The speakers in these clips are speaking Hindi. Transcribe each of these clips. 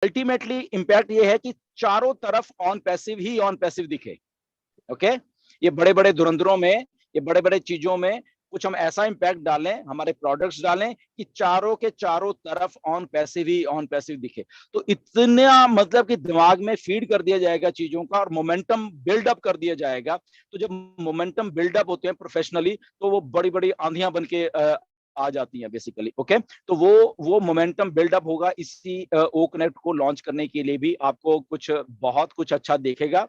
अल्टीमेटली इंपैक्ट ये है कि चारों तरफ on passive he on passive दिखे। ओके, ये बड़े बड़े धुरंधरों में, ये बड़े बड़े चीजों में कुछ हम ऐसा इंपैक्ट डालें, हमारे प्रोडक्ट्स डालें कि चारों के चारों तरफ on passive he on passive दिखे। तो इतना मतलब कि दिमाग में फीड कर दिया जाएगा चीजों का और मोमेंटम बिल्डअप कर दिया जाएगा। तो जब मोमेंटम बिल्डअप होते हैं प्रोफेशनली, तो वो बड़ी बड़ी आंधियां बन के आ जाती हैं बेसिकली। ओके, तो वो मोमेंटम बिल्डअप होगा। इसी ओ कनेक्ट को लॉन्च करने के लिए भी आपको कुछ बहुत कुछ अच्छा देखेगा।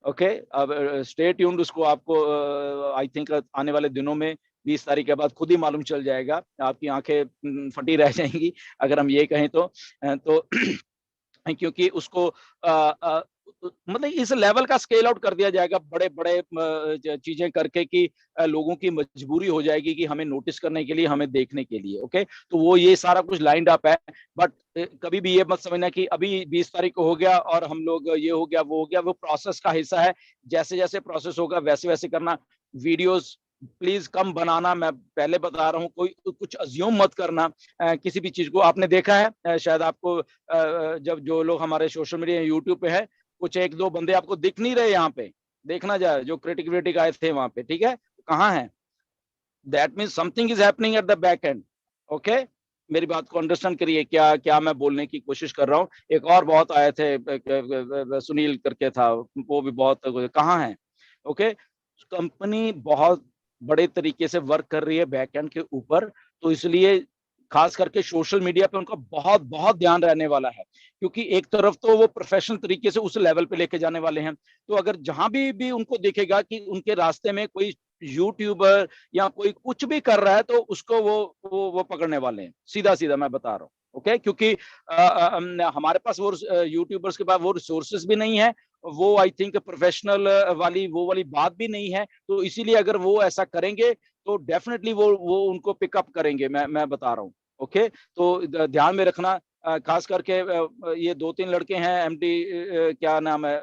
ओके, अब स्टे ट्यून्ड, उसको आपको आई थिंक आने वाले दिनों में 20 तारीख के बाद खुद ही मालूम चल जाएगा, आपकी आंखें फटी रह जाएंगी अगर हम ये कहें तो क्योंकि उसको मतलब इस लेवल का स्केल आउट कर दिया जाएगा बड़े बड़े चीजें करके कि लोगों की मजबूरी हो जाएगी कि हमें नोटिस करने के लिए, हमें देखने के लिए। ओके, तो वो ये सारा कुछ लाइंड अप है। बट कभी भी ये मत समझना कि अभी 20 तारीख को हो गया और हम लोग ये हो गया वो हो गया। वो प्रोसेस का हिस्सा है, जैसे जैसे प्रोसेस होगा वैसे वैसे करना। वीडियोस प्लीज कम बनाना, मैं पहले बता रहा हूँ। कोई कुछ अज्यूम मत करना किसी भी चीज को। आपने देखा है शायद आपको जब जो लोग हमारे सोशल मीडिया यूट्यूब पे है, कुछ एक दो बंदे आपको दिख नहीं रहे यहाँ पे, देखना जाए जो क्रिटिक आए थे वहां पे, ठीक है, कहाँ है? That means something is happening at the back and. Okay, मेरी बात को अंडरस्टैंड करिए क्या क्या मैं बोलने की कोशिश कर रहा हूँ। एक और बहुत आए थे, सुनील करके था, वो भी बहुत, कहाँ है? ओके, कंपनी बहुत बड़े तरीके से वर्क कर रही है बैक एंड के ऊपर, तो इसलिए खास करके सोशल मीडिया पे उनका बहुत बहुत ध्यान रहने वाला है। क्योंकि एक तरफ तो वो प्रोफेशनल तरीके से उस लेवल पे लेके जाने वाले हैं, तो अगर जहां भी उनको देखेगा कि उनके रास्ते में कोई यूट्यूबर या कोई कुछ भी कर रहा है, तो उसको वो पकड़ने वाले हैं, सीधा सीधा मैं बता रहा हूँ। ओके, क्योंकि हमारे पास वो यूट्यूबर्स के पास वो रिसोर्सेज भी नहीं है, वो आई थिंक प्रोफेशनल वाली वो वाली बात भी नहीं है। तो इसीलिए अगर वो ऐसा करेंगे तो डेफिनेटली वो उनको पिकअप करेंगे, मैं बता रहा हूँ। ओके, तो ध्यान में रखना, खास करके ये 2-3 लड़के हैं, एमडी क्या नाम है,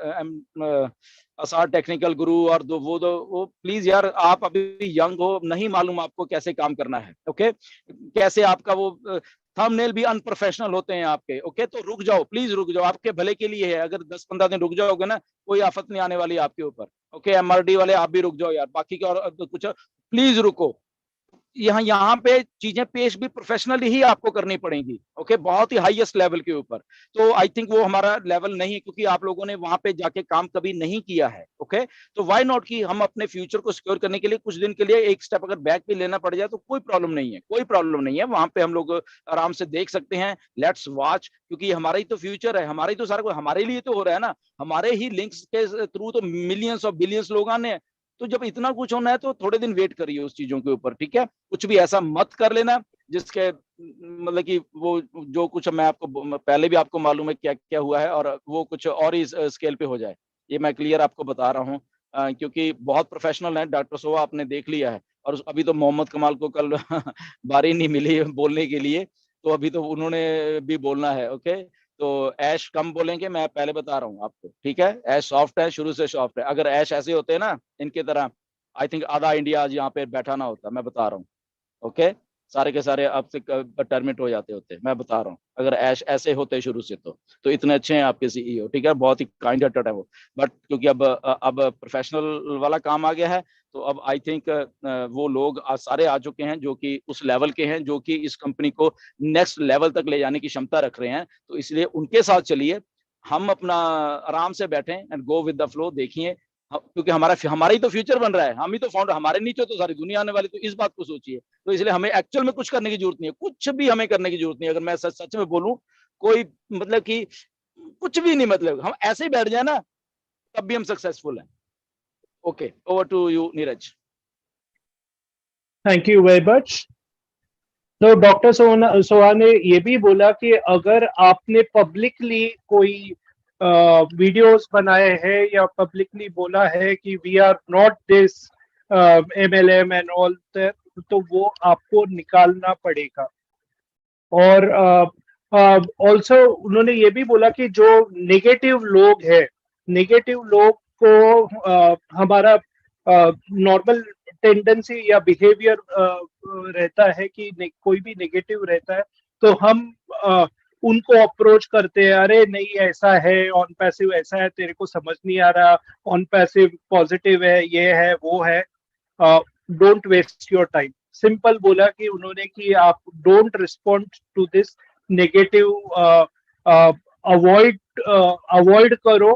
असार टेक्निकल गुरु, और वो प्लीज यार, आप अभी यंग हो, नहीं मालूम आपको कैसे काम करना है। ओके, कैसे आपका वो थंबनेल भी अनप्रोफेशनल होते हैं आपके। ओके, तो रुक जाओ, प्लीज रुक जाओ, आपके भले के लिए है। अगर 10-15 दिन रुक जाओगे ना, कोई आफत नहीं आने वाली आपके ऊपर। ओके, एमआरडी वाले आप भी रुक जाओ यार, बाकी के और कुछ प्लीज रुको। यहाँ पे चीजें पेश भी प्रोफेशनली ही आपको करनी पड़ेंगी। ओके, बहुत ही हाईएस्ट लेवल के ऊपर। तो आई थिंक वो हमारा लेवल नहीं है, क्योंकि आप लोगों ने वहां पे जाके काम कभी नहीं किया है। ओके, तो व्हाई नॉट कि हम अपने फ्यूचर को सिक्योर करने के लिए कुछ दिन के लिए एक स्टेप अगर बैक भी लेना पड़ जाए तो कोई प्रॉब्लम नहीं है, कोई प्रॉब्लम नहीं है। वहां पे हम लोग आराम से देख सकते हैं, लेट्स वॉच, क्योंकि हमारा ही तो फ्यूचर है, हमारा ही तो सारा कुछ हमारे लिए तो हो रहा है ना। हमारे ही लिंक्स के थ्रू तो मिलियंस और बिलियंस लोग आने हैं। तो जब इतना कुछ होना है तो थोड़े दिन वेट करिए उस चीजों के ऊपर, ठीक है? कुछ भी ऐसा मत कर लेना जिसके मतलब कि वो जो कुछ मैं आपको पहले भी आपको मालूम है क्या क्या हुआ है, और वो कुछ और ही स्केल पे हो जाए। ये मैं क्लियर आपको बता रहा हूँ, क्योंकि बहुत प्रोफेशनल है डॉक्टर सोवा, आपने देख लिया है। और अभी तो मोहम्मद कमाल को कल बारी नहीं मिली बोलने के लिए, तो अभी तो उन्होंने भी बोलना है। ओके, तो ऐश कम बोलेंगे, मैं पहले बता रहा हूँ आपको, ठीक है? ऐश सॉफ्ट है, शुरू से सॉफ्ट है। अगर ऐश ऐसे होते हैं ना इनके तरह, आई थिंक आधा इंडिया आज यहाँ पे बैठा ना होता, मैं बता रहा हूँ। ओके, सारे के सारे अब से टर्मिनेट हो जाते होते, मैं बता रहा हूँ। अगर ऐसे होते शुरू से तो इतने अच्छे हैं आपके सीईओ, ठीक है, बहुत ही काइंड हार्टेड है वो। बट क्योंकि अब प्रोफेशनल वाला काम आ गया है, तो अब आई थिंक वो लोग आज सारे आ चुके हैं जो कि उस लेवल के हैं, जो कि इस कंपनी को नेक्स्ट लेवल तक ले जाने की क्षमता रख रहे हैं। तो इसलिए उनके साथ चलिए, हम अपना आराम से बैठें and go with the flow. देखिए, क्योंकि हमारा ही तो फ्यूचर बन रहा है, हम ही तो फाउंडर, हमारे नीचे तो सारी दुनिया आने वाली। तो इस बात को सोचिए। तो इसलिए हमें एक्चुअल में कुछ करने की जरूरत नहीं है, कुछ भी हमें करने की जरूरत नहीं है। अगर मैं सच सच में बोलूं, कोई मतलब कि कुछ भी नहीं, मतलब हम ऐसे ही बैठ जाए ना, तब भी हम सक्सेसफुल हैं। Okay, over to you Neeraj. Thank you very much. तो डॉक्टर सोहा ने ये भी बोला कि अगर आपने पब्लिकली कोई वीडियोस बनाए हैं या पब्लिकली बोला है कि we are not this MLM and all, तो वो आपको निकालना पड़ेगा। और ऑल्सो उन्होंने ये भी बोला कि जो नेगेटिव लोग हैं, नेगेटिव लोग को हमारा नॉर्मल टेंडेंसी या बिहेवियर रहता है कि कोई भी नेगेटिव रहता है तो हम उनको अप्रोच करते हैं, अरे नहीं ऐसा है, ऑन पैसिव ऐसा है, तेरे को समझ नहीं आ रहा, ऑन पैसिव पॉजिटिव है, ये है वो है। Don't waste your time. Simple बोला कि उन्होंने कि आप don't respond to this negative, avoid avoid करो,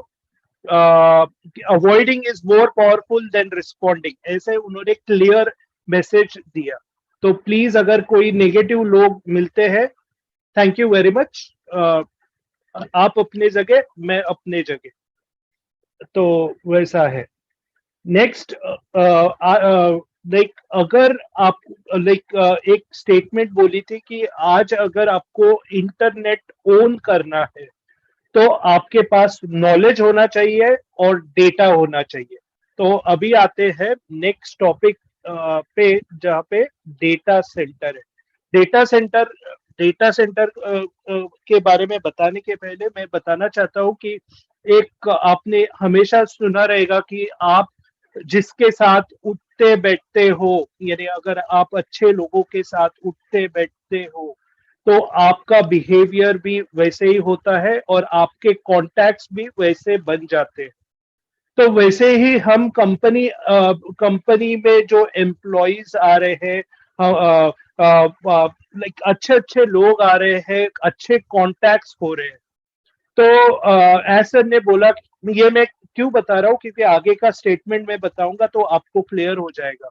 avoiding is more powerful than responding, ऐसे उन्होंने क्लियर मैसेज दिया। तो प्लीज अगर कोई नेगेटिव लोग मिलते हैं, थैंक यू वेरी मच, आप अपने जगह, मैं अपने जगह, तो वैसा है। नेक्स्ट, लाइक अगर आप लाइक एक स्टेटमेंट बोली थी कि आज अगर आपको इंटरनेट ओन करना है तो आपके पास नॉलेज होना चाहिए और डेटा होना चाहिए। तो अभी आते हैं नेक्स्ट टॉपिक पे, जहाँ पे डेटा सेंटर है। डेटा सेंटर के बारे में बताने के पहले मैं बताना चाहता हूँ कि एक आपने हमेशा सुना रहेगा कि आप जिसके साथ उठते बैठते हो, यानी अगर आप अच्छे लोगों के साथ उठते बैठते हो तो आपका बिहेवियर भी वैसे ही होता है और आपके कॉन्टैक्ट्स भी वैसे बन जाते हैं। तो वैसे ही हम कंपनी में जो एम्प्लॉयज आ रहे हैं, लाइक अच्छे अच्छे लोग आ रहे हैं, अच्छे कॉन्टैक्ट्स हो रहे हैं। तो सर ने बोला, ये मैं क्यों बता रहा हूँ क्योंकि आगे का स्टेटमेंट मैं बताऊंगा तो आपको क्लियर हो जाएगा।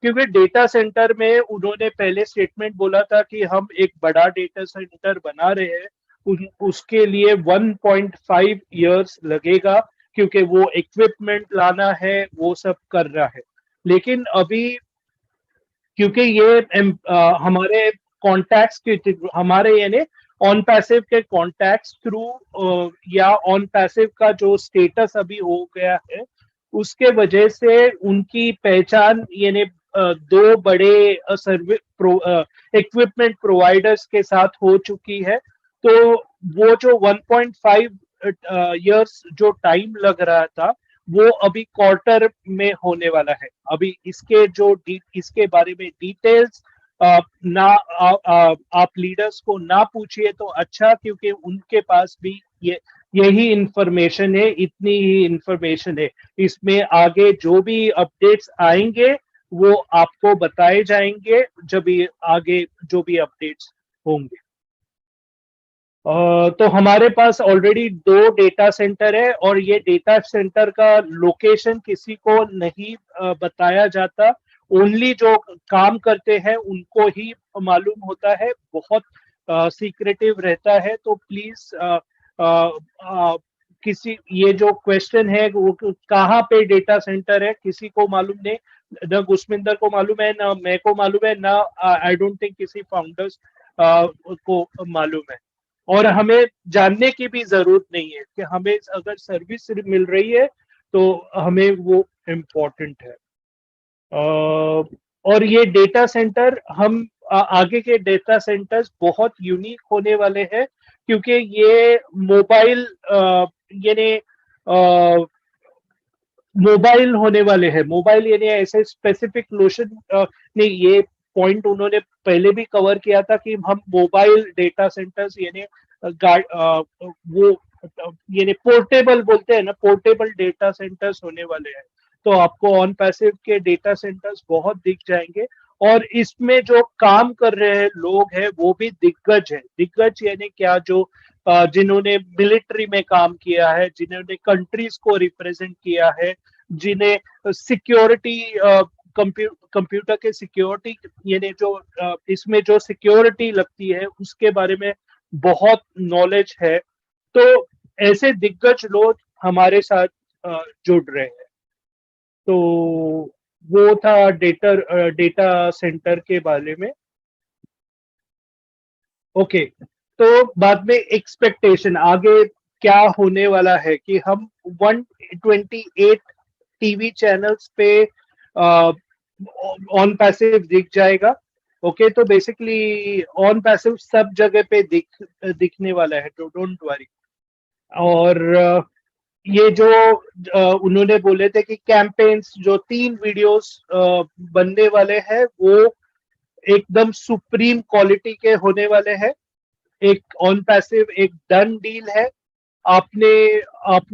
क्योंकि डेटा सेंटर में उन्होंने पहले स्टेटमेंट बोला था कि हम एक बड़ा डेटा सेंटर बना रहे हैं, उसके लिए 1.5 इयर्स लगेगा क्योंकि वो इक्विपमेंट लाना है, वो सब कर रहा है। लेकिन अभी क्योंकि ये हमारे कॉन्टैक्ट्स के, हमारे यानी ऑन पैसिव के कॉन्टैक्ट्स थ्रू या ऑन पैसिव का जो स्टेटस अभी हो गया है, उसके वजह से उनकी पहचान यानी दो बड़े इक्विपमेंट प्रोवाइडर्स के साथ हो चुकी है। तो वो जो 1.5 इयर्स जो टाइम लग रहा था वो अभी क्वार्टर में होने वाला है। अभी इसके बारे में डिटेल्स ना आप लीडर्स को ना पूछिए तो अच्छा, क्योंकि उनके पास भी यही इंफॉर्मेशन है, इतनी ही इंफॉर्मेशन है। इसमें आगे जो भी अपडेट्स आएंगे वो आपको बताए जाएंगे जब ये आगे जो भी अपडेट्स होंगे। तो हमारे पास ऑलरेडी 2 डेटा सेंटर है और ये डेटा सेंटर का लोकेशन किसी को नहीं बताया जाता, ओनली जो काम करते हैं उनको ही मालूम होता है, बहुत सीक्रेटिव रहता है। तो प्लीज किसी, ये जो क्वेश्चन है वो कहाँ पे डेटा सेंटर है किसी को मालूम नहीं, न गुस्मिंदर को मालूम है, ना मैं को मालूम है, ना आई डोंट थिंक किसी फाउंडर्स को मालूम है। और हमें जानने की भी जरूरत नहीं है कि हमें अगर सर्विस मिल रही है तो हमें वो इम्पोर्टेंट है। और ये डेटा सेंटर, हम आगे के डेटा सेंटर्स बहुत यूनिक होने वाले हैं क्योंकि ये मोबाइल यानी मोबाइल होने वाले हैं। मोबाइल यानी ऐसे स्पेसिफिक लोशन नहीं, ये पॉइंट उन्होंने पहले भी कवर किया था कि हम मोबाइल डेटा सेंटर्स यानी वो यानी पोर्टेबल बोलते हैं ना, पोर्टेबल डेटा सेंटर्स होने वाले हैं। तो आपको ऑन पैसिव के डेटा सेंटर्स बहुत दिख जाएंगे और इसमें जो काम कर रहे हैं लोग हैं वो भी दिग्गज है। दिग्गज यानी क्या, जो जिन्होंने मिलिट्री में काम किया है, जिन्होंने कंट्रीज को रिप्रेजेंट किया है, जिन्हें सिक्योरिटी कंप्यूटर के सिक्योरिटी यानी जो इसमें जो सिक्योरिटी लगती है उसके बारे में बहुत नॉलेज है। तो ऐसे दिग्गज लोग हमारे साथ जुड़ रहे हैं। तो वो था डेटा सेंटर के बारे में। ओके, तो बाद में एक्सपेक्टेशन आगे क्या होने वाला है कि हम 128 टीवी चैनल्स पे ऑन पैसिव दिख जाएगा। ओके, तो बेसिकली ऑन पैसिव सब जगह पे दिखने वाला है, तो डोंट वरी। और ये जो उन्होंने बोले थे कि कैंपेन्स जो 3 वीडियोस बनने वाले हैं वो एकदम सुप्रीम क्वालिटी के होने वाले हैं। एक ऑन पैसिव एक डन डील है, आपने आप